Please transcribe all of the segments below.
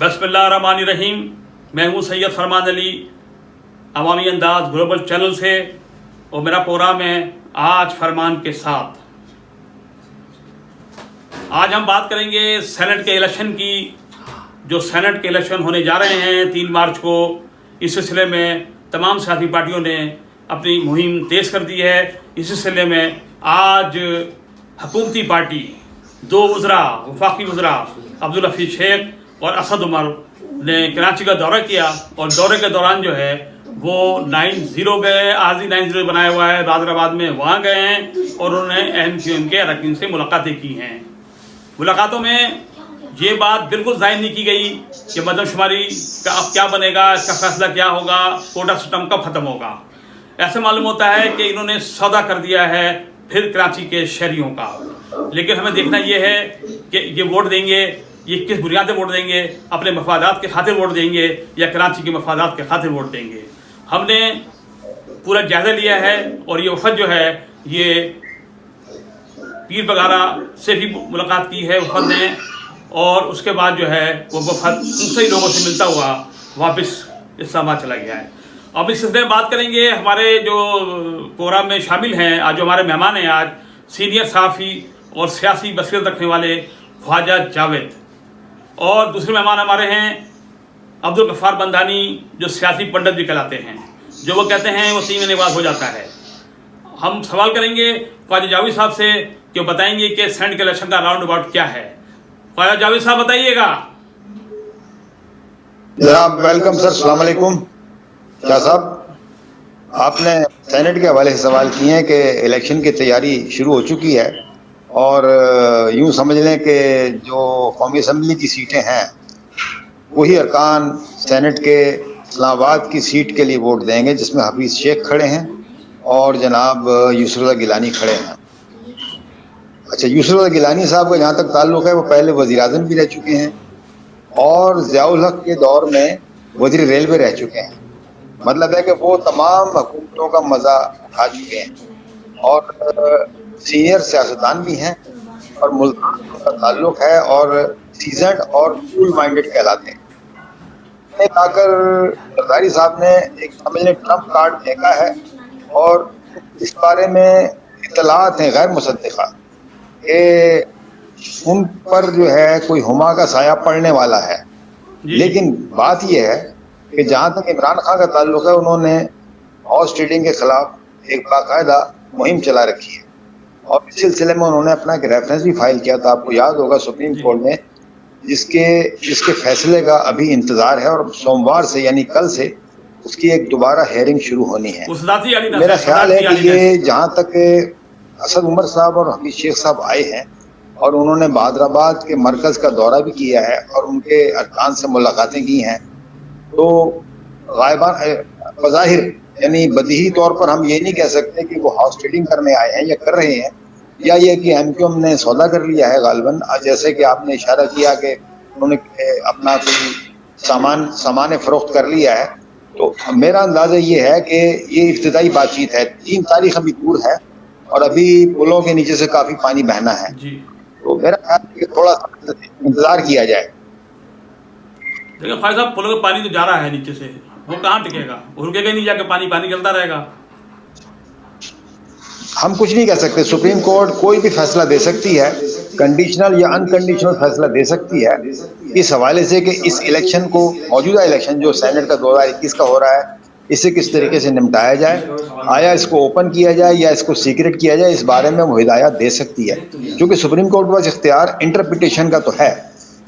बिस्मिल्लाहिर्रहमानिर्रहीम। मैं हूँ सैयद फरमान अली, अवामी अंदाज ग्लोबल चैनल से, और मेरा प्रोग्राम है आज फरमान के साथ। आज हम बात करेंगे सेनेट के इलेक्शन की। जो सेनेट के इलेक्शन होने जा रहे हैं 3 मार्च को, इस सिलसिले में तमाम सियासी पार्टियों ने अपनी मुहिम तेज़ कर दी है। इस सिलसिले में आज हुकूमती पार्टी 2 वज़रा, वफाकी वज़रा अब्दुल हफीज़ शेख और असद उमर ने कराची का दौरा किया, और दौरे के दौरान जो है वो 90 गए, आरजी 90 बनाया हुआ है हैदराबाद में, वहाँ गए हैं और उन्होंने MQM के अरकान से मुलाकातें की हैं। मुलाकातों में ये बात बिल्कुल जाहिर नहीं की गई कि मरदमशुमारी का अब क्या बनेगा, इसका फैसला क्या होगा, कोटा सिस्टम कब ख़त्म होगा। ऐसे मालूम होता है कि इन्होंने सौदा कर दिया है फिर कराची के शहरियों का। लेकिन हमें देखना ये है कि ये वोट देंगे, ये किस बुनियाद पर वोट देंगे, अपने मफादात के खातिर वोट देंगे या कराची के मफादात के खातिर वोट देंगे। हमने पूरा जायज़ा लिया है और ये वफद जो है ये पीर बगारा से भी मुलाकात की है वफद ने, और उसके बाद जो है वो वफद उन सही लोगों से मिलता हुआ वापस इस्लामाबाद चला गया है। अब इस सिलसिले में बात करेंगे। हमारे जो प्रोग्राम में शामिल हैं आज, जो हमारे मेहमान हैं आज, सीनियर सहाफ़ी और सियासी बसीरत रखने वाले ख्वाजा जावेद, और दूसरे मेहमान हमारे हैं अब्दुल गफ्फार बंदानी, जो सियासी पंडित भी कहलाते हैं। जो वो कहते हैं वो 3 महीने बाद हो जाता है। हम सवाल करेंगे ख्वाजा जावेद साहब से कि बताएंगे कि सेनेट के इलेक्शन का राउंड अबाउट क्या है। ख्वाजा जावेद साहब बताइएगा। जनाब वेलकम सर, अस्सलाम वालेकुम। क्या साहब, आपने सेनेट के हवाले से सवाल किए हैं कि इलेक्शन की तैयारी शुरू हो चुकी है, और यूं समझ लें कि जो कौमी असम्बली की सीटें हैं वही अरकान सेनेट के इस्लामाबाद की सीट के लिए वोट देंगे, जिसमें हफीज़ शेख खड़े हैं और जनाब यूसुफ गिलानी खड़े हैं। अच्छा, यूसुफ गिलानी साहब का जहाँ तक ताल्लुक़ है वो पहले वज़ीर-ए-आज़म भी रह चुके हैं और ज़ियाउल हक़ के दौर में वज़ीर रेलवे रह चुके हैं। मतलब है कि वो तमाम हुकूमतों का मज़ा उठा चुके हैं और सीनियर सियासतदान भी हैं और मुल्क का ताल्लुक़ है और सीजनड और कूल माइंडेड कहलाते हैं। लाकर जरदारी साहब ने एक समझ लें ट्रम्प कार्ड फेंका है, और इस बारे में इत्तलात हैं गैर मुसद्दिक़ा कि उन पर जो है कोई हुमा का साया पड़ने वाला है। लेकिन बात यह है कि जहाँ तक इमरान खान का ताल्लुक़ है, उन्होंने हॉर्स ट्रेडिंग के ख़िलाफ़ एक बाकायदा मुहिम चला रखी है, और इस सिलसिले में उन्होंने अपना एक रेफरेंस भी फाइल किया था, आपको याद होगा, सुप्रीम कोर्ट में, जिसके फैसले का अभी इंतज़ार है, और सोमवार से यानी कल से उसकी एक दोबारा हेयरिंग शुरू होनी है। मेरा ख्याल है कि ये जहाँ तक असद उमर साहब और हफीज़ शेख साहब आए हैं और उन्होंने हैदराबाद के मरकज़ का दौरा भी किया है और उनके अरकान से मुलाकातें की हैं, तो गायबान बज़ाहिर यानी बदीही तौर पर हम ये नहीं कह सकते कि वो हाउस ट्रेडिंग करने आए हैं या कर रहे हैं, या ये कि MQM ने सौदा कर लिया है गालिबन। जैसे कि आपने इशारा किया कि उन्होंने अपना कोई सामान फ़रोख्त कर लिया है, तो मेरा अंदाज़ा ये है कि ये इब्तिदाई बातचीत है। 3 तारीख अभी दूर है और अभी पुलों के नीचे से काफ़ी पानी बहना है, तो मेरा ख्याल है कि थोड़ा सा इंतज़ार किया जाए। देखिए ख्वाजा साहब, पुलों में पानी तो जा रहा है नीचे से, वो कहाँ टिकेगा? रुकेगा नहीं, जाके पानी चलता रहेगा। हम कुछ नहीं कह सकते। सुप्रीम कोर्ट कोई भी फैसला दे सकती है, कंडीशनल या अनकंडीशनल फैसला दे सकती है इस हवाले से कि इस इलेक्शन को, मौजूदा इलेक्शन जो सेनेट का 2021 का हो रहा है, इसे किस तरीके से निपटाया जाए। आया इसको ओपन किया जाए या इसको सीक्रेट किया जाए, इस बारे में वो हिदायत दे सकती है, क्योंकि सुप्रीम कोर्ट के पास इख्तियार इंटरप्रिटेशन का तो है,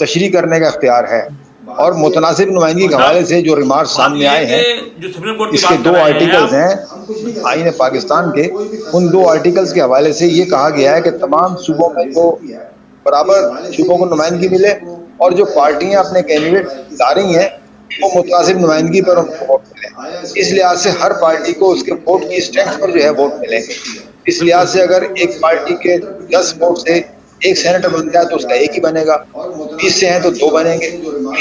तशरीह करने का इख्तियार है। और मुतनासिब नुमाइंदगी के हवाले से जो रिमार्क्स सामने आए हैं, इसके 2 आर्टिकल्स हैं आईन पाकिस्तान के, उन 2 आर्टिकल्स के हवाले से ये कहा गया है कि तमाम सूबों में को बराबर सूबों को नुमाइंदगी मिले, और जो पार्टियां अपने कैंडिडेट ला रही हैं वो मुतनासिब नुमाइंदगी पर उनको वोट मिले। इस लिहाज से हर पार्टी को उसके वोट की स्ट्रेंथ पर जो है वोट मिलेंगे। इस लिहाज से अगर एक पार्टी के 10 वोट से एक सेनेटर बन जाए तो उसका एक ही बनेगा, 20 से हैं तो 2 बनेंगे।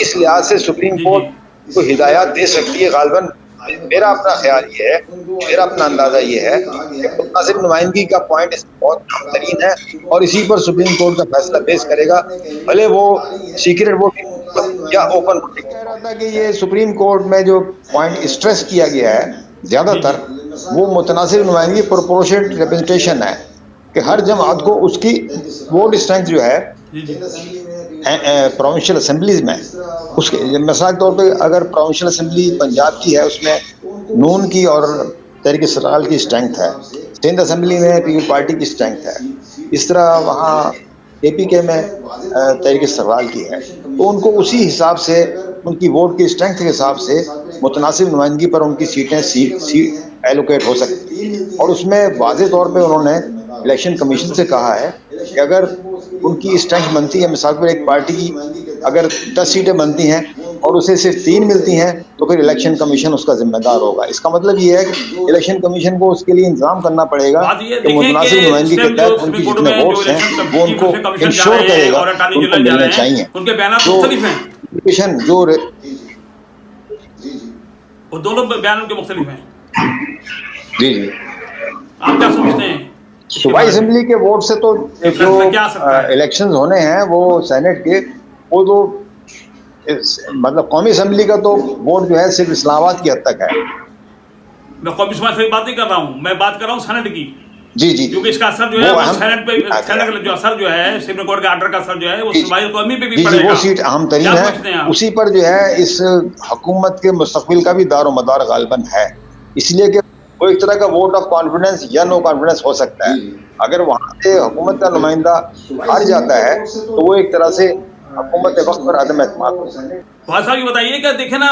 इस लिहाज से सुप्रीम कोर्ट को हिदायत दे सकती है गालिबन। मेरा अपना ख्याल ये है, मेरा अपना अंदाजा ये है कि मुनासिब नुमाइंदगी का पॉइंट बहुत बेहतरीन है और इसी पर सुप्रीम कोर्ट का फैसला बेस करेगा। भले वो सीक्रेट वोटिंग या ओपन वोटिंग। कह रहा था कि ये सुप्रीम कोर्ट में जो पॉइंट स्ट्रेस किया गया है ज्यादातर, वो मुतनासिब नुमाइंदगी प्रोपोर्शनल रिप्रेजेंटेशन है, कि हर जमात को उसकी वोट स्ट्रेंथ जो है जी जी प्रोविंशियल असेंबलीज में, उसके मिसाल के तौर पे अगर प्रोविंशियल असेंबली पंजाब की है, उसमें नून की और तहरीक सराल की स्ट्रेंथ है, सिंध असेंबली में पीपल पार्टी की स्ट्रेंथ है, इस तरह वहाँ APK में तहरीक सराल की है, तो उनको उसी हिसाब से उनकी वोट की स्ट्रेंथ के हिसाब से मुतनासिब नुमाइंदगी पर उनकी सीट एलोकेट हो सकती है। और उसमें वाज़े तौर पे उन्होंने इलेक्शन कमीशन से कहा है कि अगर उनकी स्ट्रेंथ बनती है, मिसाल पर एक पार्टी की अगर 10 सीटें बनती हैं और उसे सिर्फ 3 मिलती हैं, तो फिर इलेक्शन कमीशन उसका जिम्मेदार होगा। इसका मतलब ये है कि इलेक्शन कमीशन को उसके लिए इंतजाम करना पड़ेगा बात ये कि देखें कि मुतनासिब नुमाइंदगी इस के टाइम जो तहत सुप्रीम उनकी कोर्ट जितने में जो वोट्स हैं इलेक्शन वो उनको कमीशन जा इंश्योर रहे हैं करेगा, और अटॉर्नी उनको जनरल जा मिलने रहे चाहिए। हैं, उनके बयान तो मुख्तलिफ हैं, कमीशन जो वो दोनों बयान उनके मुख्तलिफ हैं। जी जी आप क्या समझते हैं इसके सूबाई बारे में असेंबली के वोट से तो कि जो फैसला क्या आ सकता है? इलेक्शंस होने हैं वो सेनेट के, वो तो मतलब कौमी असेंबली का तो वोट जो है सिर्फ इस्लामाबाद की हद तक है। मैं कौमी समाज की बात नहीं कर रहा हूँ, मैं बात कर रहा हूँ सेनेट की, जी जी क्योंकि इसका असर जो है वो वो अहम सेनेट पे, बात है। सेनेट का जो असर जो है सुप्रीम कोर्ट के आर्डर का असर जो है वो जी सूबाई कौमी पे भी जी जी पड़ेगा। वो सीट अहम तरीन क्या समझते हैं है, आप? उसी पर जो है इस हुकूमत के मुस्तकबिल का भी दारो मदार गालिबन है, इसलिए कि वो एक तरह का वोट ऑफ कॉन्फिडेंस या नो कॉन्फिडेंस हो सकता है। अगर वहां से हुकूमत का नुमाइंदा हार जाता है तो वो एक तरह से हुकूमत वक्त पर अदम एतमाद होगा। भाई साहब ये बताइए कि देखे ना,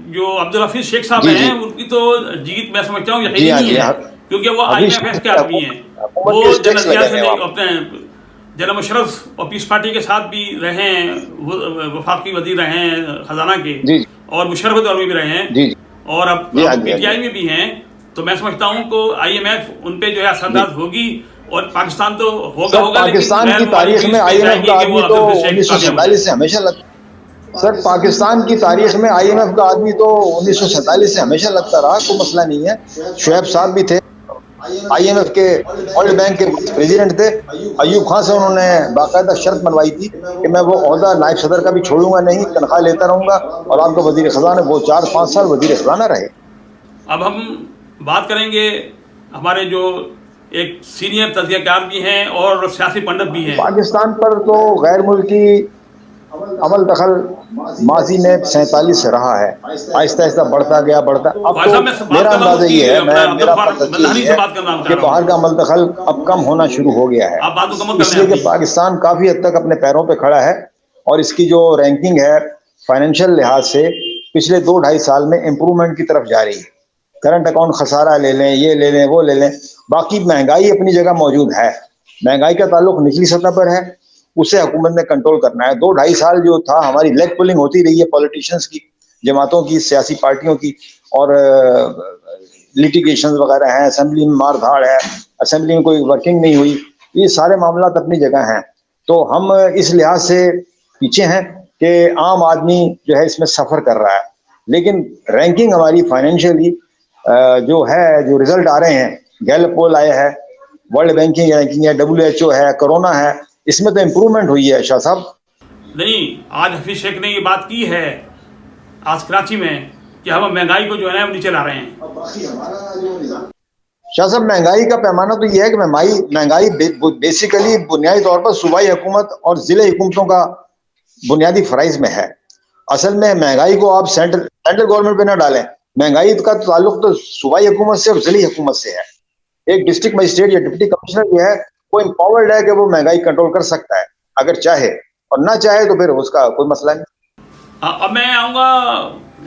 जो अब्दुल हफीज शेख साहब जी जी हैं उनकी तो जीत मैं समझता हूँ जी यकीनी हाँ नहीं जी है, हाँ क्योंकि वो हफीज IMF शेख के आदमी हैं, हुकूमत वो के स्टेक्स जनतिया लगे से हैं नहीं वहाँ। अपने जनरल मुशर्रफ और पीस पार्टी के साथ भी रहे हैं, वफाकी वजीर रहे हैं खजाना के, जी जी और मुशर्रफ के दौर में भी रहे हैं, जी जी और अब जी हाँ जी हाँ PTI जी में भी हैं। तो मैं समझता हूँ को IMF उन पे जो है असरअंदाज होगी, और पाकिस्तान तो होगा सर होगा, लेकिन पाकिस्तान गैर की ममालिक तारीख भी में इस पे IMF जाएंगी का कि वो आदमी तो अब्दुल हफीज शेख कामयाब हो 1947 जाए। से हमेशा सर पाकिस्तान की तारीख में IMF का आदमी तो 1947 से हमेशा लगता रहा, कोई मसला नहीं है। शुएब साहब भी थे, IMF के वर्ल्ड बैंक के प्रेसिडेंट थे। अयूब खान से उन्होंने बाकायदा शर्त मनवाई थी कि मैं वो ओहदा नायब सदर का भी छोड़ूंगा नहीं, तनख्वाह लेता रहूंगा, और आपका वजीर खजाना, वो 4-5 साल वजीर खजाना रहे। अब हम बात करेंगे हमारे जो एक सीनियर तजज़ियाकार भी हैं और सियासी पंडित भी हैं। पाकिस्तान पर तो गैर मुल्की अमल दखल माजी में 47 से रहा है, आहिस्ता आहिस्ता बढ़ता गया बढ़ता। अब भाई तो साहब मैं से बात मेरा कर रहा हूँ अंदाजा उसकी, ये है, अपना अब्दुल मेरा गफ्फार पता बंदानी ये से है बात करना कि चाह रहा बाहर हूँ। का अमल दखल अब कम होना शुरू हो गया है, आप बात मुकम्मल कर लें इसलिए कि अपनी। पाकिस्तान काफी हद तक अपने पैरों पे खड़ा है, और इसकी जो रैंकिंग है फाइनेंशियल लिहाज से पिछले 2-2.5 साल में इम्प्रूवमेंट की तरफ जा रही है। करंट अकाउंट खसारा ले लें, ये ले लें, वो ले लें, बाकी महंगाई अपनी जगह मौजूद है। महंगाई का ताल्लुक निचली सतह पर है, उसे हुकूमत ने कंट्रोल करना है। 2-2.5 साल जो था हमारी लेग पुलिंग होती रही है, पॉलिटिशियंस की, जमातों की, सियासी पार्टियों की, और लिटिगेशन वगैरह हैं, असेंबली में मार धाड़ है, असेंबली में कोई वर्किंग नहीं हुई, ये सारे मामला अपनी जगह हैं। तो हम इस लिहाज से पीछे हैं कि आम आदमी जो है इसमें सफर कर रहा है, लेकिन रैंकिंग हमारी फाइनेंशियली जो है, जो रिजल्ट आ रहे हैं, गैलप पोल आया है, वर्ल्ड बैंकिंग रैंकिंग है, WHO है, कोरोना है, इसमें तो इम्प्रूवमेंट हुई है शाह साहब। नहीं, आज हफीज शेख ने ये बात की है आज कराची में कि हम महंगाई को जो है ना नीचे ला रहे हैं। शाह साहब महंगाई का पैमाना तो ये है कि महंगाई बेसिकली बुनियादी तौर पर सूबाई हुकूमत और जिले हुकूमतों का बुनियादी फराइज में है। असल में महंगाई को आप सेंट्रल गवर्नमेंट पे ना डालें, महंगाई का ताल्लुक तो सूबाई हुकूमत से और जिले हुकूमत से है। एक डिस्ट्रिक्ट मजिस्ट्रेट या डिप्टी कमिश्नर जो है वो एम्पावर्ड है कि वो महंगाई कंट्रोल कर सकता है अगर चाहे, और ना चाहे तो फिर उसका कोई मसला नहीं। अब मैं आऊँगा,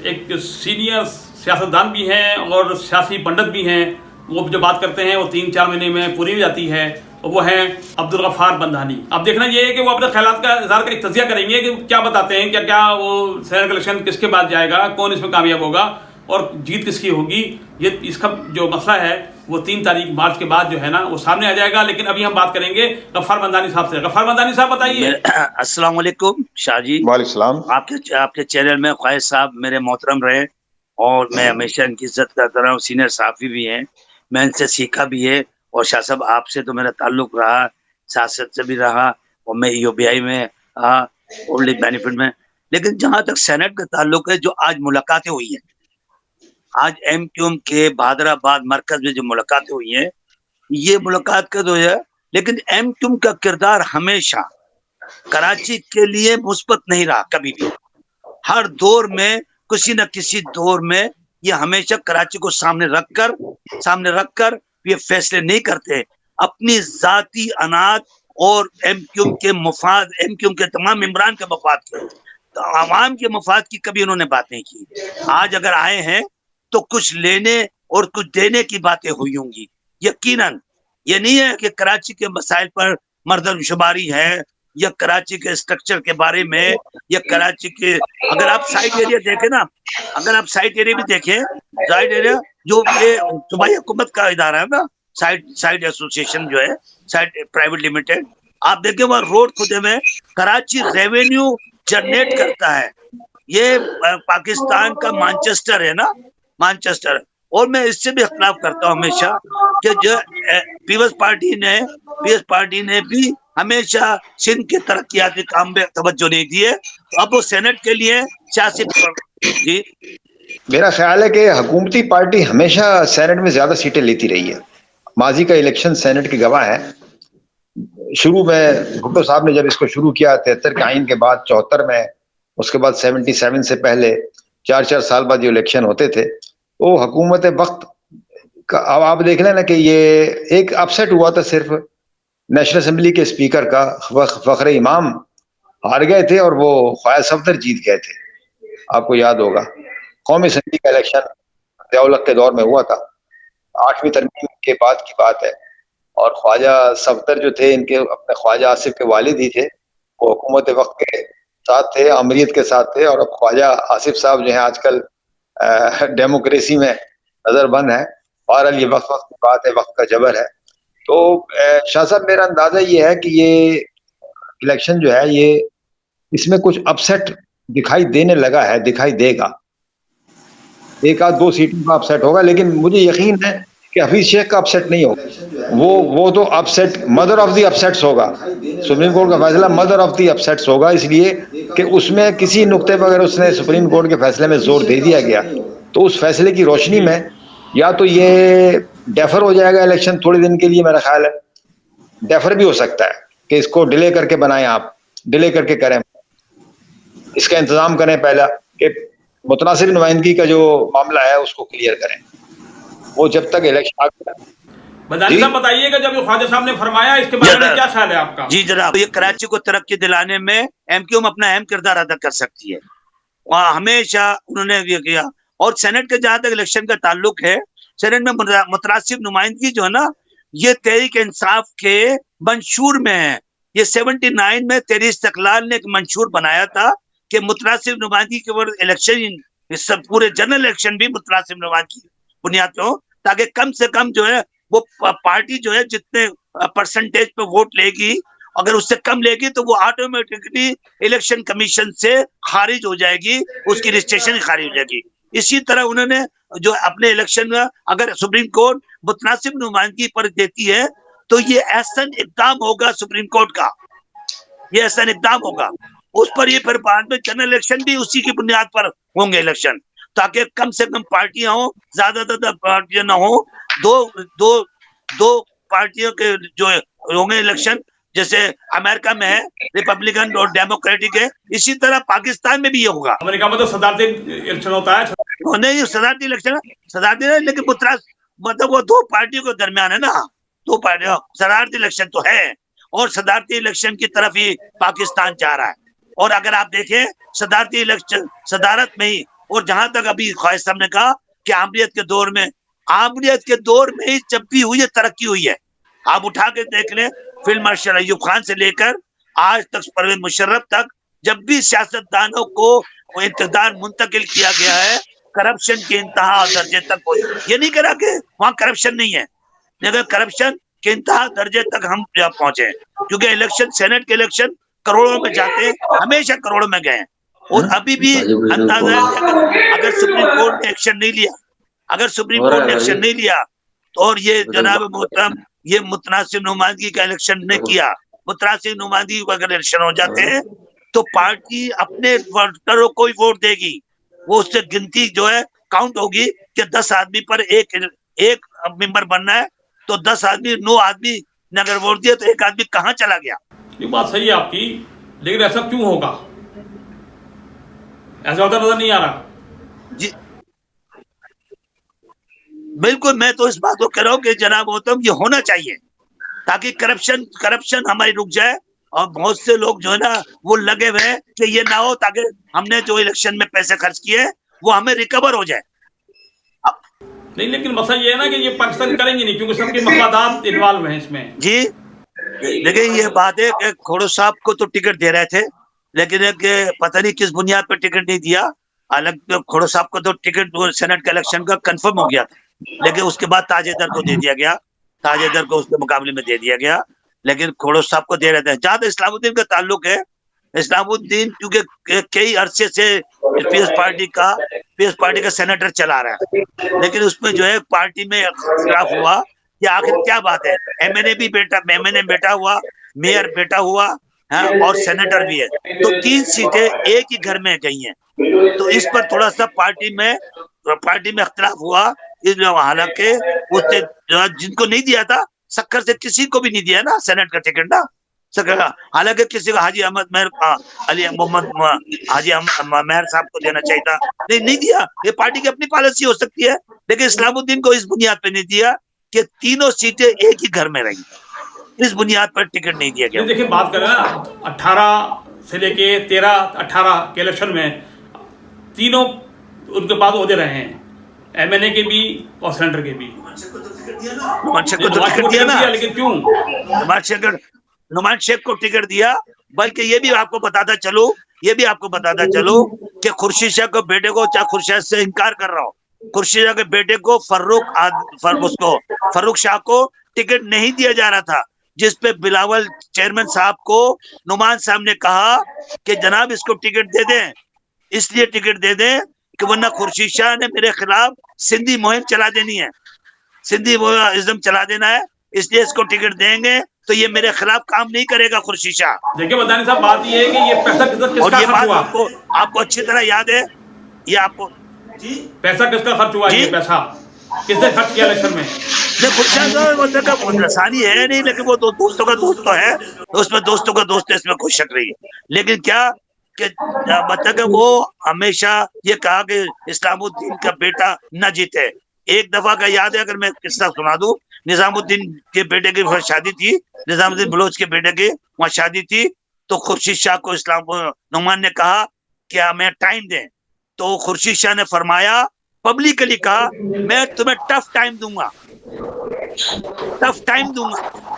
एक सीनियर सियासतदान भी हैं और सियासी पंडित भी हैं, वो जो बात करते हैं वो 3-4 महीने में पूरी हो जाती है, और वो हैं अब्दुल गफ्फार बंदानी। अब देखना ये है कि वो अपने ख्यालात का इज़हार का एक तज़किया करेंगे कि क्या बताते हैं, क्या क्या वो सेनेट इलेक्शन किसके बाद जाएगा, कौन इसमें कामयाब होगा और जीत किसकी होगी। ये इसका जो मसला है वो 3 तारीख मार्च के बाद जो है ना वो सामने आ जाएगा। लेकिन अभी हम बात करेंगे गफ्फार बंदानी साहब से। गफ्फार बंदानी साहब बताइए। अस्सलाम वालेकुम शाह जी, वालेकुम। आपके चैनल में ख्वाहिश साहब मेरे मोहतरम रहे और मैं हमेशा इनकी इज्जत करता रहा हूँ। सीनियर साफ़ी भी हैं, मैं इनसे सीखा भी है, और शाह साहब आपसे तो मेरा ताल्लुक रहा, सियासत से भी रहा, और मैं UBI में ओल्ड एज बेनिफिट में। लेकिन जहां तक सेनेट का ताल्लुक है, जो आज मुलाकातें हुई हैं, आज एमक्यूएम के बहादुराबाद मरकज में जो मुलाकातें हुई हैं, ये मुलाकात का जो है, लेकिन एमक्यूएम का किरदार हमेशा कराची के लिए मुस्बत नहीं रहा कभी भी। हर दौर में किसी न किसी दौर में ये हमेशा कराची को सामने रखकर ये फैसले नहीं करते। अपनी जाती अनाज और एमक्यूएम के मफाद, एमक्यूएम के तमाम इमरान के मफाद के, तो आवाम के मफाद की कभी उन्होंने बात नहीं की। आज अगर आए हैं तो कुछ लेने और कुछ देने की बातें हुई होंगी यकीनन। ये नहीं है कि कराची के मसाइल पर मर्दमशुमारी है या कराची के स्ट्रक्चर के बारे में, या कराची के, अगर आप साइड एरिया देखें ना, अगर आप साइड एरिया भी देखें, साइड एरिया जो ये सूबाई हुकूमत का इदारा है ना, साइड एसोसिएशन जो है, साइड प्राइवेट लिमिटेड, आप देखें वहाँ रोड खुदे में कराची रेवेन्यू जनरेट करता है। ये पाकिस्तान का मैनचेस्टर है ना, मैनचेस्टर। और मैं इससे भी खिलाफ करता हूँ हमेशा कि जो पीपल्स पार्टी ने भी हमेशा सिंध के तरक्याती काम में तवज्जो नहीं दी है। अब वो सेनेट के लिए सियासी जी, मेरा ख्याल है कि हुकूमती पार्टी हमेशा सेनेट में ज्यादा सीटें लेती रही है। माजी का इलेक्शन सेनेट की गवाह है। शुरू में भुट्टो साहब ने जब इसको शुरू किया 73 के आइन के बाद, 74 में, उसके बाद 77 से पहले 4-4 साल बाद जो इलेक्शन होते थे, वो हुकूमत वक्त का, अब आप देख लें ना कि ये एक अपसेट हुआ था सिर्फ नेशनल असेंबली के स्पीकर का, फखरे इमाम हार गए थे और वो ख्वाजा सफदर जीत गए थे। आपको याद होगा कौमी असम्बली का इलेक्शन ज़िया-उल-हक के दौर में हुआ था, 8वीं तरमीम के बाद की बात है। और ख्वाजा सफदर जो थे, इनके अपने ख्वाजा आसिफ के वालिद ही थे, वो हुकूमत वक्त के साथ थे, अमरीत के साथ थे। और अब ख्वाजा आसिफ साहब जो है आजकल डेमोक्रेसी में नजरबंद है। और ये वक्त की बात है, वक्त का जबर है। तो शाह साहब, मेरा अंदाजा ये है कि ये इलेक्शन जो है, ये इसमें कुछ अपसेट दिखाई देने लगा है, दिखाई देगा। 1-2 सीटों का अपसेट होगा, लेकिन मुझे यकीन है कि हफीज शेख का अपसेट नहीं होगा। वो तो upset mother of the upsets होगा। सुप्रीम कोर्ट का फैसला मदर ऑफ द अपसेट्स होगा, इसलिए कि उसमें किसी नुक्ते पर अगर उसने सुप्रीम कोर्ट के फैसले में जोर दे दिया गया, तो उस फैसले की रोशनी में या तो ये डेफर हो जाएगा इलेक्शन थोड़े दिन के लिए, मेरा ख्याल है डेफर भी हो सकता है कि इसको डिले करके बनाएं, आप डिले करके करें, इसका इंतजाम करें पहला कि मुतनासिब नुमाइंदगी का जो मामला है उसको क्लियर करें, वो जब तक इलेक्शन। बदानी साहब बताइएगा, जब ख्वाजा साहब ने फरमाया, इसके बारे में क्या ख्याल है आपका? जी जनाब, ये कराची को तरक्की दिलाने में एमक्यूएम अपना अहम किरदार अदा कर सकती है, वहाँ हमेशा उन्होंने ये किया। और सेनेट के जहां तक इलेक्शन का ताल्लुक है, सेनेट में मुतनासिब नुमाइंदगी जो है ना, ये तहरीक इंसाफ के मंशूर में है। ये 79 में तहरीक इस्तक़लाल ने एक मंशूर बनाया था कि मुतनासिब नुमाइंदगी के ऊपर इलेक्शन, इस सब पूरे जनरल इलेक्शन भी मुतनासिब नुमाइंदगी की बुनियाद पे हो, ताकि कम से कम जो है वो पार्टी जो है जितने परसेंटेज पे वोट लेगी, अगर उससे कम लेगी तो वो ऑटोमेटिकली इलेक्शन कमीशन से खारिज हो जाएगी, उसकी रजिस्ट्रेशन खारिज हो जाएगी। इसी तरह उन्होंने जो अपने इलेक्शन में अगर सुप्रीम कोर्ट मुतनासिब नुमाइंदगी पर देती है, तो ये ऐसा इक़दाम होगा सुप्रीम कोर्ट का, ये ऐसा इक़दाम होगा उस पर, ये फिर बाद में जनरल इलेक्शन भी उसी की बुनियाद पर होंगे इलेक्शन, ताकि कम से कम पार्टियां हो, ज्यादा पार्टियां ना हो। दो पार्टियों के जो होंगे इलेक्शन, जैसे अमेरिका में है रिपब्लिकन और डेमोक्रेटिक है, इसी तरह पाकिस्तान में भी ये होगा। अमेरिका में तो सदारती इलेक्शन होता है। नहीं, सदारती इलेक्शन, सदारती है, लेकिन मतलब वो दो पार्टियों के दरमियान है ना, दो पार्टियों, सदारती इलेक्शन तो है, और सदारती इलेक्शन की तरफ ही पाकिस्तान जा रहा है। और अगर आप देखें सदारती इलेक्शन, सदारत में ही, और जहां तक अभी ख्वाजा साहब ने कहा कि आमरीत के दौर में ही जब भी हुई है तरक्की हुई है। आप उठा के देख लें, फील्ड मार्शल अय्यूब खान से लेकर आज तक परवेज मुशर्रफ तक, जब भी सियासतदानों को इक़्तिदार मुंतकिल किया गया है, करप्शन के इंतहा दर्जे तक हो। ये नहीं करा कि वहाँ करप्शन नहीं है, लेकिन करप्शन के इंतहा दर्जे तक हम पहुंचे, क्योंकि इलेक्शन, सेनेट के इलेक्शन करोड़ों में जाते हैं, हमेशा करोड़ों में गए। और अभी भी अंदाजा है अगर सुप्रीम कोर्ट ने एक्शन नहीं लिया, अगर सुप्रीम कोर्ट ने एक्शन नहीं लिया, तो और ये जनाब मोहतरम, ये मुतनासिब नुमाइंदगी का इलेक्शन ने किया, मुतनासिब नुमाइंदगी का अगर इलेक्शन हो जाते हैं, तो पार्टी अपने वोटरों को ही वोट देगी। वो उससे गिनती जो है काउंट होगी कि 10 आदमी पर एक मेंबर बनना है, तो 10 आदमी 9 आदमी ने अगर वोट दिया तो एक आदमी कहाँ चला गया। ये बात सही है आपकी, लेकिन ऐसा क्यों होगा? ऐसा होता नजर नहीं आ रहा। जी बिल्कुल, मैं तो इस बात को कह रहा हूँ कि जनाब गौतम, ये होना चाहिए ताकि करप्शन हमारी रुक जाए, और बहुत से लोग जो है ना वो लगे हुए हैं कि ये ना हो, ताकि हमने जो इलेक्शन में पैसे खर्च किए वो हमें रिकवर हो जाए। नहीं, लेकिन मसला ये है ना कि ये पाकिस्तान करेंगे नहीं, क्योंकि सबके मफादात इन्वॉल्व हैं इसमें। जी, लेकिन ये बात है कि खोड़ो साहब को तो टिकट दे रहे थे, लेकिन पता नहीं किस बुनियाद पर टिकट नहीं दिया। हालांकि खोड़ो साहब को तो टिकट सेनेट का इलेक्शन का कंफर्म हो गया था, लेकिन उसके बाद ताजेदर को दे दिया गया, ताजेदर को उसके मुकाबले में दे दिया गया, लेकिन खोड़ो साहब को दे रहे थे। जहां तक इस्लामुद्दीन का ताल्लुक है, इस्लामुद्दीन क्योंकि कई अरसे से पीएस पार्टी का सेनेटर चला रहा है, लेकिन उसमें जो है पार्टी में खिलाफ हुआ कि आखिर क्या बात है। एमएनए बेटा हुआ, मेयर बेटा हुआ है, और सेनेटर भी है, तो 3 सीटें एक ही घर में गई हैं। तो इस पर थोड़ा सा पार्टी में अख्तिलाफ हुआ। हालांकि उससे जिनको नहीं दिया था, सक्कर से किसी को भी नहीं दिया ना सेनेट का टिकट ना, हालांकि किसी को हाजी अहमद मेहर साहब को देना चाहिए था, नहीं दिया। ये पार्टी की अपनी पॉलिसी हो सकती है, लेकिन इस्लामुद्दीन को इस बुनियाद पे नहीं दिया कि तीनों सीटें एक ही घर में रही, इस बुनियाद पर टिकट नहीं दिया गया। देखिए, बात करें ना 18 से लेके 13-18 के इलेक्शन में तीनों उनके पास ओहदे रहे हैं, एमएनए के भी और सेनेटर के भी। नुमान शेख को तो टिकट दिया ना, लेकिन क्यों नुमान शेख को टिकट दिया? बल्कि ये भी आपको बताता चलो कि खुर्शीद शाह के बेटे को, चाहे खुर्शीद से इनकार कर रहा हो, खुर्शीद शाह के बेटे को फर्रुख शाह को टिकट नहीं दिया जा रहा था, जिसपे बिलावल चेयरमैन साहब को नुमान साहब ने कहा कि जनाब इसको टिकट दे दें, इसलिए टिकट दे दें कि वरना खुर्शीद शाह ने मेरे खिलाफ सिंधी मुहिम चला देनी है, सिंधी मुहिम चला देना है, इसलिए इसको टिकट देंगे तो ये मेरे खिलाफ काम नहीं करेगा खुर्शीद शाह। देखिए मदानी साहब, बात ये है कि ये पैसा किसका खर्च हुआ? आपको अच्छी तरह याद है, ये आपको पैसा किसका खर्च हुआ? ये पैसा किसने खर्च किया इलेक्शन में? आसानी है नहीं, लेकिन वो दोस्तों का दोस्त तो है, तो उसमें दोस्तों का दोस्त है, इसमें कोई शक नहीं है। लेकिन क्या कि मतलब वो हमेशा ये कहा कि इस्लामुद्दीन का बेटा न जीते। एक दफा का याद है, अगर मैं किस्सा सुना दूं, निजामुद्दीन के बेटे की शादी थी, निजामुद्दीन बलोच के बेटे की वहां शादी थी, तो खुर्शीद शाह को नुमान ने कहा कि हमें टाइम दें, तो खुर्शीद शाह ने फरमाया, पब्लिकली कहा, मैं तुम्हें टफ टाइम दूंगा।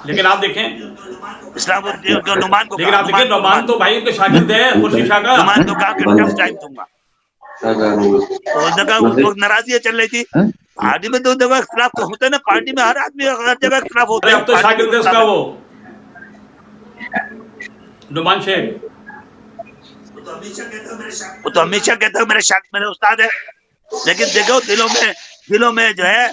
लेकिन आप देखें इस्लामुद्दीन को नुमान को, लेकिन आप देखें नुमान तो भाई उनके शागिर्द है खुर्शीद शाह का। नुमान को कहा कि टफ टाइम दूंगा, तो नाराजियां चल रही थी। पार्टी में 2 जगह खिलाफ तो होता है ना, पार्टी में हर आदमी हर जगह खिलाफ होता है। अब तो शागिर्द है उसका, वो नुमान शेख, वो तो हमेशा कहता है मेरे उस्ताद है, लेकिन देखो दिलों में जो है,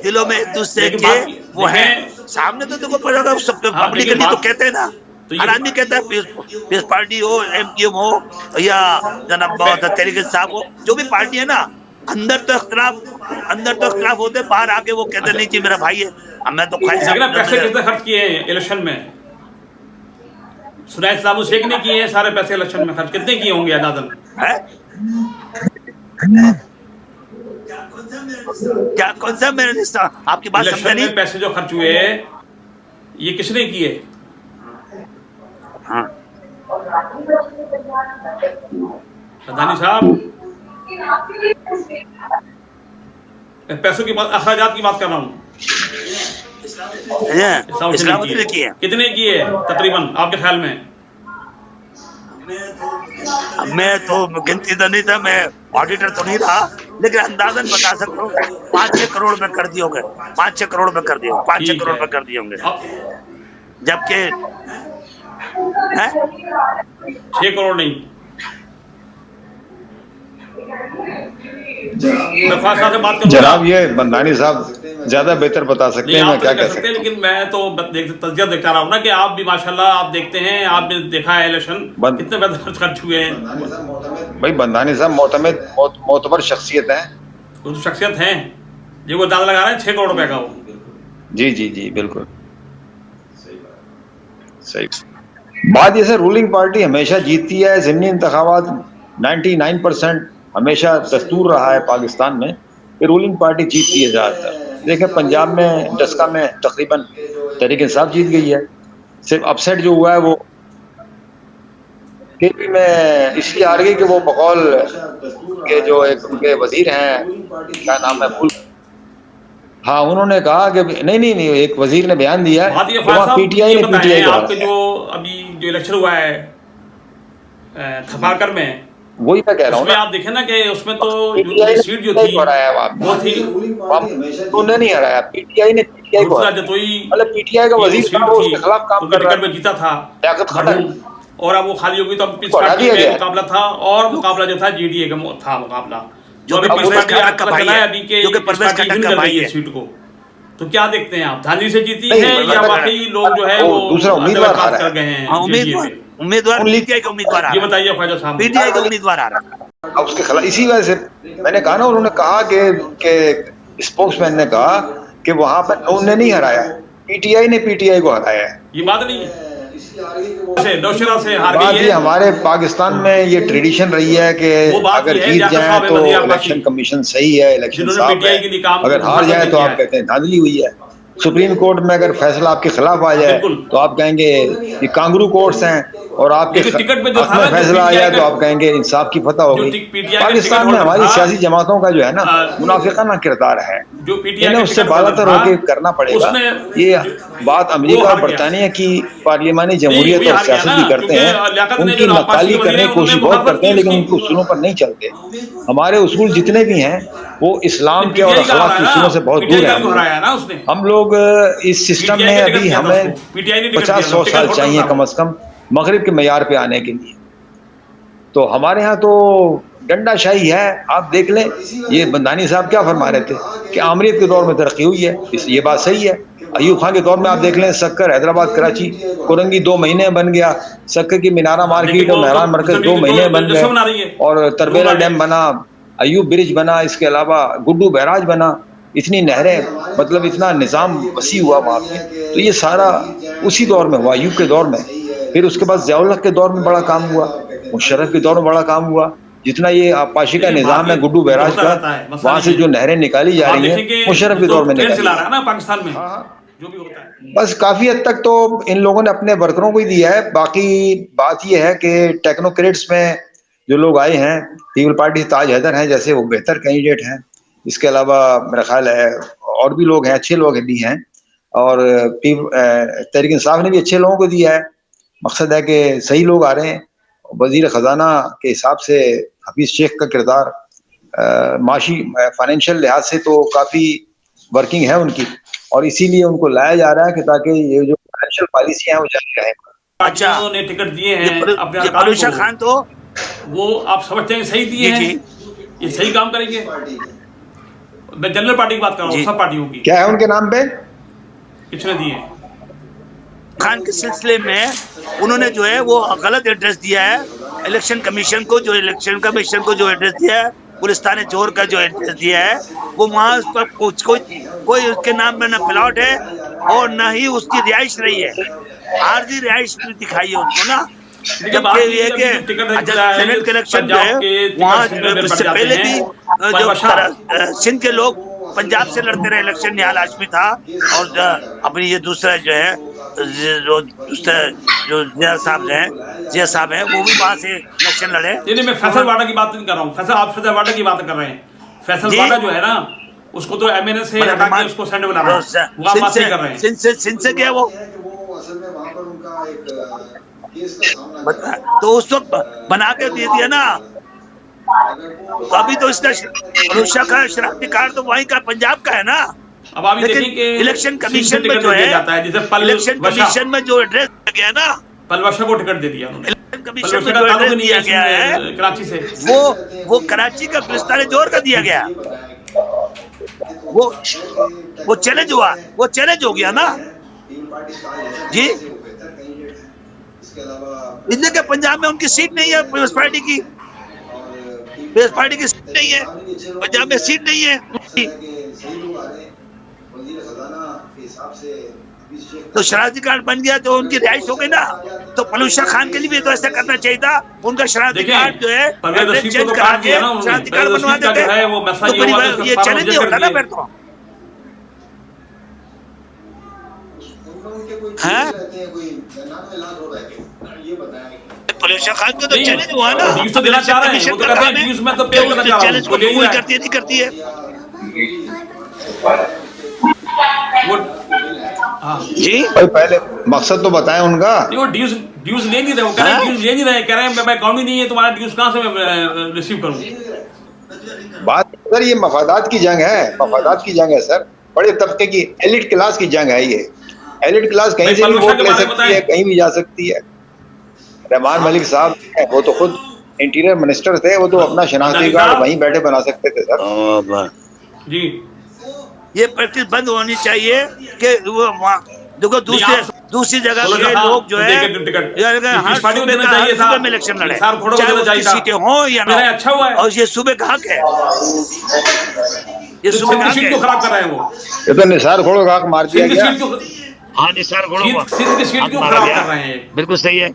दिलों में एक दूसरे के वो है, सामने तो देखो पड़ेगा सब पब्लिकली तो कहते हैं ना, हर आदमी कहता है पीस पार्टी हो, एमक्यूएम हो या जनाब तहरीक साहब हो, जो भी पार्टी है ना, अंदर तो इख्तिलाफ होते, बाहर आके वो कहते नहीं जी मेरा भाई है, मैं तो पैसे कितने खर्च किए हैं इलेक्शन में? सुनाए इस्लाम शेख ने किए हैं सारे पैसे इलेक्शन में खर्च, कितने किए होंगे अंदाजन? क्या कौन सा मेरे लिस्ट? आपकी बात समझा नहीं। पैसे जो खर्च हुए ये किसने किए? हाँ प्रधानी साहब, पैसों की बात, अखराजात की बात कर रहा हूँ। इस्लामुद्दीन ने किए, कितने किए तकरीबन आपके ख्याल में? मैं तो गिनती तो नहीं था, मैं ऑडिटर तो नहीं रहा, लेकिन अंदाजन बता सकता हूँ 5-6 करोड़ में कर दिए होंगे, 5-6 करोड़ में कर दिए, 5-6 करोड़ में कर दिए होंगे, जबकि 6 करोड़ नहीं। मैं से बात करूं जनाब, ये बंदानी साहब ज्यादा बेहतर बता सकते हैं, नहीं, मैं आप तो क्या नहीं कह कर सकते, सकता हूँ। लेकिन मैं तो तज्जिया देखता रहा हूँ ना कि आप भी माशाल्लाह आप देखते हैं, आपने देखा है इलेक्शन कितने बेहतर कर चुके हैं। भाई बंदानी साहब मोतबर शख्सियत है। वो तो शख्सियत हैं जो वो दादा लगा रहे हैं 6 करोड़ रुपए का वो। जी जी जी बिल्कुल सही बात। ये सर, रूलिंग पार्टी हमेशा जीतती है ज़िमनी इंतखाबात। 99% हमेशा दस्तूर रहा है पाकिस्तान में कि रूलिंग पार्टी जीतती है ज़्यादातर। देखें पंजाब में डस्का में तकरीबन तहरीक इंसाफ जीत गई है। सिर्फ अपसेट जो हुआ है वो केपी में इसलिए हार गई कि वो बकौल के जो एक उनके वजीर हैं, क्या नाम है भूल, हाँ उन्होंने कहा कि नहीं एक वजीर ने बयान दिया है बात ये कि फायद वहाँ साहब पीटीआई ये ने बताएं, पीटीआई को आपके हराया है। जो अभी जो इलेक्शन हुआ है थपाकर में, वही मैं कह रहा हूँ उसमें ना, आप देखें ना कि उसमें तो पीटीआई ने सीट जो पीटीआई थी को हराया है वहाँ वो थी पे। उन्होंने नहीं हराया, पीटीआई ने पीटीआई को गुरसरा हराया। जतोई मतलब पीटीआई का की वो वजीर सीट था, वो थी, उसके खिलाफ काम उनके कर रहा टिकट में था, जीता था लियाकत खट्टर मरहूम, और अब वो खाली होगी तो अब पीस को हटा पार्टी दिया में गया। मुकाबला था, और मुकाबला जो था जेडीए का था मुकाबला, तो जो अभी कि पीस परवेज पार्टी खट्टर आप का पता भाई चला है है, अभी के जो कि peace Parvez party Khattar win का कर भाई गई है है। सीट को। तो क्या देखते हैं आप, धांधली से जीती नहीं, है या मतलब वाकई लोग जो है वो वो दूसरा उम्मीदवार अंदर आ बात रहा कर है। गए हैं हाँ, जेडीए उम्मीदवार पे? उम्मीदवार उनली पीटीआई का उम्मीदवार आ ये रहा है, बताइए ख्वाजा साहब। पीटीआई का उम्मीदवार आ रहा है। अब उसके खिलाफ इसी वजह से मैंने कहा ना, उन्होंने कहा कि स्पोक्समैन ने कहा कि वहां पर नून ने नहीं हराया, पीटीआई ने पीटीआई को हराया है। ये बात नहीं है से नौशेरा से हार बात गई ये है, हमारे पाकिस्तान में ये ट्रेडिशन रही है कि वो बात अगर ये है जीत लियाकत जाए साहब है तो वज़ीर अब्बासी, इलेक्शन कमीशन सही है, इलेक्शन जिन्होंने साफ पीटीआई है, के लिए काम अगर हार जाए तो आप कहते हैं धांधली हुई है। सुप्रीम कोर्ट में अगर फैसला आपके खिलाफ आ जाए बिल्कुल। तो आप कहेंगे ये कांगरू कोर्ट्स हैं, और आपके लेकिन टिकट पे जो हक था में ना, जो फैसला आ पीटीआई जाए का तो आप कहेंगे इंसाफ की फतह हो जो गई। पीटीआई का टिकट पाकिस्तान में होल्डर हमारी था, सियासी जमातों का जो है ना मुनाफिकाना किरदार है, जो पीटीआई इन्हें का उससे टिकट बालातर होल्डर होकर था, करना पड़ेगा। उसने ये बात वो अमेरिका हार और गया। बरतानिया की पार्लियामानी नहीं, जमहूरियत वही और हार गया सियासत ना, भी करते क्योंकि हैं, लियाकत ने उनकी जो आब्बासी नक्काली के वज़ीर करने हैं की उन्होंने कोशिश बहुत मुखालफत करते हैं, की लेकिन उसकी। उनके उसूलों पर नहीं चलते। हमारे उसूल जितने भी हैं वो इस्लाम के और पीटीआई का अखलाक के हराया उसूलों ना, से बहुत पीटीआई दूर है। का को हराया ना उसने, हम लोग इस सिस्टम पीटीआई में का टिकट अभी दिया था हमें उसको, पीटीआई ने टिकट 50-100 दिया था, साल टिकट चाहिए होल्डर था कम से कम मगरिब के मैार पे आने के लिए। तो हमारे यहाँ तो डंडाशाही है। आप देख लें, ये बंदानी साहब क्या फरमा रहे थे कि आमरीत के दौर में तरक्की हुई है, ये बात सही है। अयूब खान के दौर में आप देख लें, सक्कर हैदराबाद कराची कोरंगी 2 महीने में बन गया, सक्कर की मीनारा मार्केट और मेहरान मरकज 2 महीने में बन जश्न मना रही है, गए, और तरबेला डैम बना, अयूब ब्रिज बना, इसके अलावा गुड्डू बैराज बना, इतनी नहरें, मतलब इतना निज़ाम वसी हुआ वहाँ पे। तो ये सारा उसी दौर में हुआ, अयूब के दौर में। फिर उसके बाद ज़ियाउल हक के दौर में बड़ा काम हुआ, मुशर्रफ के दौर में बड़ा काम हुआ। जितना ये आपाशी का देखिए, निज़ाम है बात गुड्डू ये बैराज होता का, रहता है, मसला वहाँ नहीं से है। जो नहरें निकाली जा आप रही देखें कि हैं मुशर्रफ के जो दौर में ट्रेन निकाली चला हैं। रहा है ना पाकिस्तान में, हाँ, जो भी होता है, बस काफी हद तक तो इन लोगों ने अपने वर्करों को ही दिया है। बाकी बात यह है कि टेक्नोक्रेट्स में जो लोग आए हैं, पीपल पार्टी से ताज हैदर हैं जैसे, वो बेहतर कैंडिडेट हैं। इसके अलावा मेरा ख्याल है और भी लोग हैं, अच्छे लोग भी हैं, और तहरीक इंसाफ ने भी अच्छे लोगों को दिया है। मकसद है कि सही लोग आ रहे हैं। वजीर ख़जाना के हिसाब से हफीज़ शेख का किरदार माशी फाइनेंशियल लिहाज से तो काफ़ी वर्किंग है उनकी, और इसीलिए उनको लाया जा रहा है कि ताकि ये जो फाइनेंशियल पॉलिसी है वो जारी रहे। अच्छा, पार्टियों ने टिकट दिए हैं अपने ये अरकान पलूशा को, खान तो वो आप समझते हैं सही दिए जी हैं, ये सही काम करेंगे? मैं जनरल पार्टी की बात कर रहा हूँ, जी। सब पार्टियों की क्या है उनके नाम पे? किसने दिए हैं? खान के सिलसिले में उन्होंने जो है वो गलत एड्रेस दिया है इलेक्शन कमीशन को, जो इलेक्शन कमीशन को जो एड्रेस दिया है, गुलिस्तान जोर का जो एड्रेस दिया है, वो वहाँ उस पर कोई उसके नाम में न प्लॉट है और न ही उसकी रिहाइश रही है, आर्जी रिहाइश भी दिखाई है उनको ना। जबकि ये कि सेनेट के इलेक्शन जो है वहाँ इससे पहले भी जो सिंध के लोग पंजाब से लड़ते रहे इलेक्शन, निहाल हाशमी था, और अपनी ये दूसरा जो है जो दूसरा जो जिया साहब हैं वो भी वहाँ से इलेक्शन लड़े। नहीं, मैं फैसल वाडा की बात नहीं कर रहा हूँ, फैसल आप फैसल वाडा की बात कर रहे हैं। फैसल वाडा जो है ना, उसको तो एमएनए से हटा के उसको सेनेट बना रहे हैं, वो आप बात नहीं कर रहे हैं। सिंध से क्या वो तो उस वक्त बना के दे दिया ना, तो अभी तो इसका अनुषा का शरारती कार्ड तो वहीं का पंजाब का है ना। अब आप देखिए कि इलेक्शन कमीशन में जो है, इलेक्शन कमीशन में जो एड्रेस दिया गया ना, पलवशा को टिकट दे दिया उन्होंने। इलेक्शन कमीशन में जो एड्रेस दिया गया है कराची से, वो कराची का गुलिस्तान जोर का दिया गया। वो वो चैलेंज हुआ, वो चैलेंज हो गया ना जी। इसलिए कि पंजाब में उनकी सीट नहीं है, पीपल्स पार्टी की, पीपल्स पार्टी की सीट नहीं है, पंजाब में सीट नहीं है उनकी। तो शरारती कार्ड बन गया तो उनकी रिहाइश हो गई ना। तो पलूषा खान के लिए भी तो ऐसा करना चाहिए था, उनका शरारती कार्ड जो है चेंज करा के शरारती कार्ड बनवा देते, तो ये चैलेंज नहीं होता ना फिर तो। पलूषा खान को तो चैलेंज हुआ ना, ड्यूज तो देना चाह रहे हैं, वो तो कहते हैं ड्यूज में तो पे करना चाह रहा हूं, चैलेंज को कबूल करती है नहीं करती है वो जी। पहले मकसद तो बताएं उनका। वो ड्यूज ले नहीं रहे, वो कह रहे हैं ड्यूज ले नहीं रहे, कह रहे हैं मैं अकाउंट ही नहीं है तुम्हारा, ड्यूज कहां से मैं रिसीव करूं। बात सर ये मफादात की जंग है, मफादात की जंग है सर, बड़े तबके की एलिट क्लास की जंग है ये। एलिट क्लास कहीं से भी वोट ले सकती है, कहीं भी जा सकती है। रहमान मलिक साहब वो तो खुद इंटीरियर मिनिस्टर थे, वो तो अपना शनाख्ती कार्ड वहीं बैठे बना सकते थे सर जी। ये प्रैक्टिस बंद होनी चाहिए कि वो देखो दूसरी जगह के लोग जो है हर सूबे में इलेक्शन लड़े, चाहे उसकी सीटें हो या ना, अच्छा हुआ है। और ये सूबे का हक है, ये सूबे का हक है। खराब कर रहे हैं वो, ये तो निसार खोड़ो का हक मार दिया गया। हाँ निसार खोड़ो सिंध की सीट क्यों खराब कर रहे हैं, बिल्कुल सही है।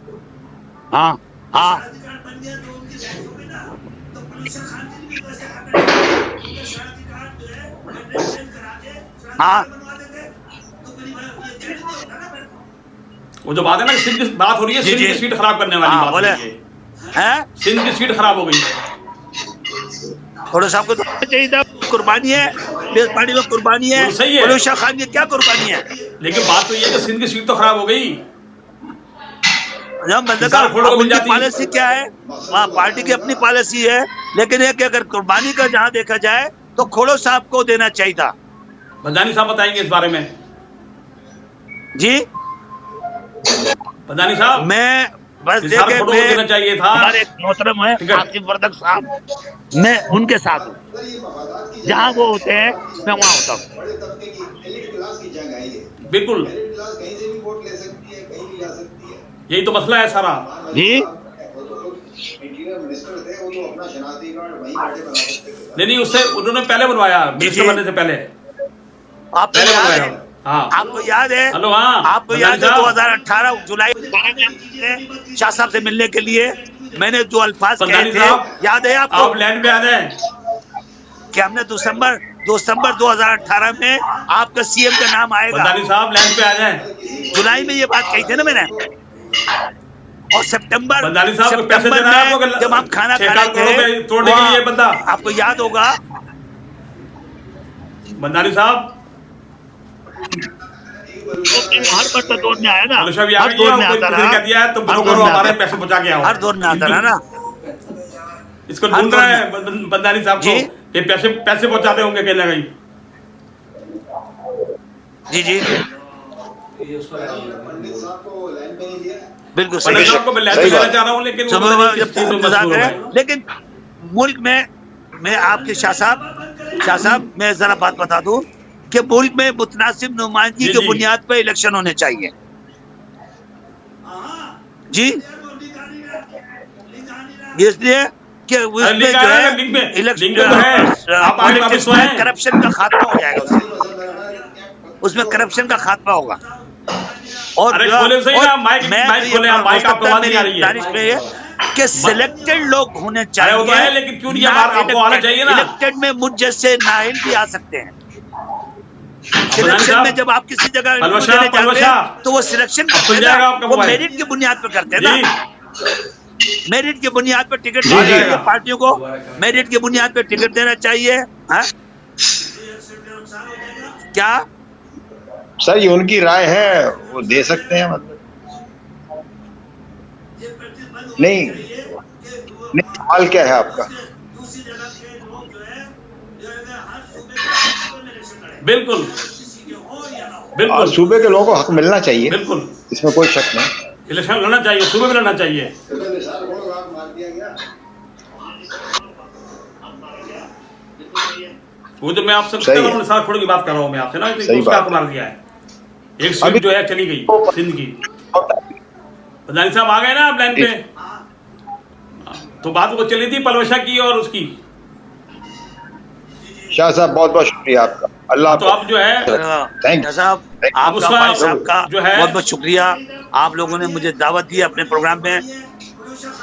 हाँ हाँ हाँ वो जो बात है ना, सिंध की बात हो रही है, सिंध की सीट खराब करने वाली बात हो रही है, सिंध की सीट खराब हो गई। खोड़ो साहब को तो चाहिए था, कुर्बानी है, पीपल्स पार्टी में कुर्बानी है, पलूषा खान की क्या कुर्बानी है, लेकिन बात तो ये है कि सिंध की सीट तो खराब हो गई। उनकी पॉलिसी क्या है, वहाँ पार्टी की अपनी पॉलिसी है, लेकिन ये कि अगर कुर्बानी का जहाँ देखा जाए तो खोड़ो साहब को देना चाहिए था। बदानी साहब बताएंगे इस बारे में जी। बदानी साहब मैं बस देखे देना चाहिए था, हमारे मोहतरम है आसिफ वर्दक साहब, मैं उनके साथ हूँ, जहाँ वो होते हैं मैं वहाँ होता हूँ। बिल्कुल यही तो मसला है सारा जी। नहीं उससे उन्होंने पहले बनवाया, मिनिस्टर बनने से पहले आपको याद है, हाँ आपको याद है, हेलो हाँ आपको याद है 2018 जुलाई में शाह साहब से मिलने के लिए मैंने जो अल्फाज कहे थे, याद है आपको? आप लैंड पे आ जाए कि हमने दिसंबर 2018 में आपका सीएम का नाम आएगा, साहब लैंड पे आ जाए, जुलाई में ये बात कही थी ना मैंने। और सितंबर में जब हम खाना खा रहे थे तोड़ने के लिए बंदा, आपको याद होगा बंदानी साहब हर बंदा दौर में आया ना, हर दौर में आता रहा, तो हमारे पैसे बचा के आओ, हर दौर में आता रहा ना। इसको ढूंढ रहे हैं बंदानी साहब को कि पैसे पहुंचाते होंगे कहीं ना कहीं। जी जी बिल्कुल सही चाह रहा हूँ, लेकिन मुल्क में मैं आपके शाह साहब मैं जरा बात बता दूं कि मुल्क में मुतनासिब नुमाइंदगी की बुनियाद पर इलेक्शन होने चाहिए जी। इसलिए कि उसमें जो है इलेक्शन करप्शन का खात्मा हो जाएगा, उसमें करप्शन का खात्मा होगा। और कि सिलेक्टेड लोग होने चाहिए, लेकिन क्यों नहीं आपको आना चाहिए ना। इलेक्टेड में मुझ जैसे नाहिल भी आ सकते हैं। सिलेक्शन में जब आप किसी जगह देने जाते हैं तो वो सिलेक्शन वो मेरिट की बुनियाद पर करते हैं ना, मेरिट की बुनियाद पर टिकट देना चाहिए पार्टियों को, मेरिट की बुनियाद पर टिकट देना चाहिए। क्या सर ये उनकी राय है, वो दे सकते हैं, मतलब नहीं सवाल क्या है आपका? बिल्कुल बिल्कुल और सूबे के लोगों को हक मिलना चाहिए, बिल्कुल इसमें कोई शक नहीं। इलेक्शन लड़ना चाहिए, सूबे में लड़ना चाहिए। वो तो मैं आपसे सही है। सारा खोड़ की बात कर रहा हूँ मैं आपसे ना, सही उसका बात आपको मार दिया है एक अभी- स्विफ्ट जो है चली गई सिंध की। प्रधानी साहब आ गए ना आप लाइन पे, तो बात वो चली थी पलवशा की और उसकी। शाह साहब बहुत बहुत शुक्रिया आपका, अल्लाह तो आप जो है थैंक शाह साहब यू। आपका उसका भाई साहब का जो है- बहुत बहुत शुक्रिया, आप लोगों ने मुझे दावत दी अपने प्रोग्राम में।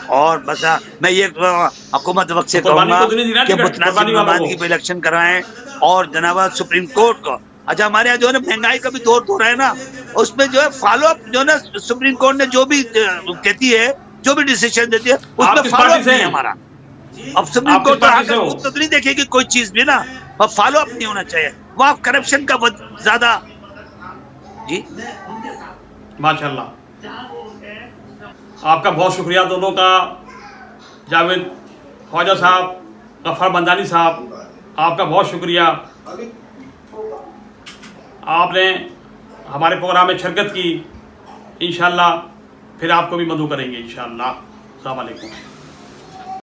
और बस मैं ये हुकूमत वक्त से तो कुर्बानी कहूंगा को तो नहीं दी ना कि टिकट, मुतनासिब कुर्बानी वालों नुमाइंदगी को। पे इलेक्शन कराएं और जनाब सुप्रीम कोर्ट को। अच्छा हमारे यहाँ जो है ना महंगाई का भी दौर हो रहा है ना, उसमें जो है फॉलो अप जो है ना सुप्रीम कोर्ट ने जो भी कहती है, जो भी डिसीजन देती है आप उसमें किस फॉलो पार्टी अप से नहीं है हैं? हमारा। अब सुप्रीम आप किस कोर्ट तो पार्टी से आकर हो? खुद तो नहीं देखेगी कोई चीज भी ना, और फॉलो अप नहीं होना चाहिए वहां करप्शन का ज्यादा। जी माशाल्लाह, आपका बहुत शुक्रिया दोनों का, जावेद ख्वाजा साहब, गफ्फार बंदानी साहब, आपका बहुत शुक्रिया। आपने हमारे प्रोग्राम में शिरकत की, इंशाल्लाह फिर आपको भी मदऊ करेंगे इंशाल्लाह। अस्सलाम वालेकुम।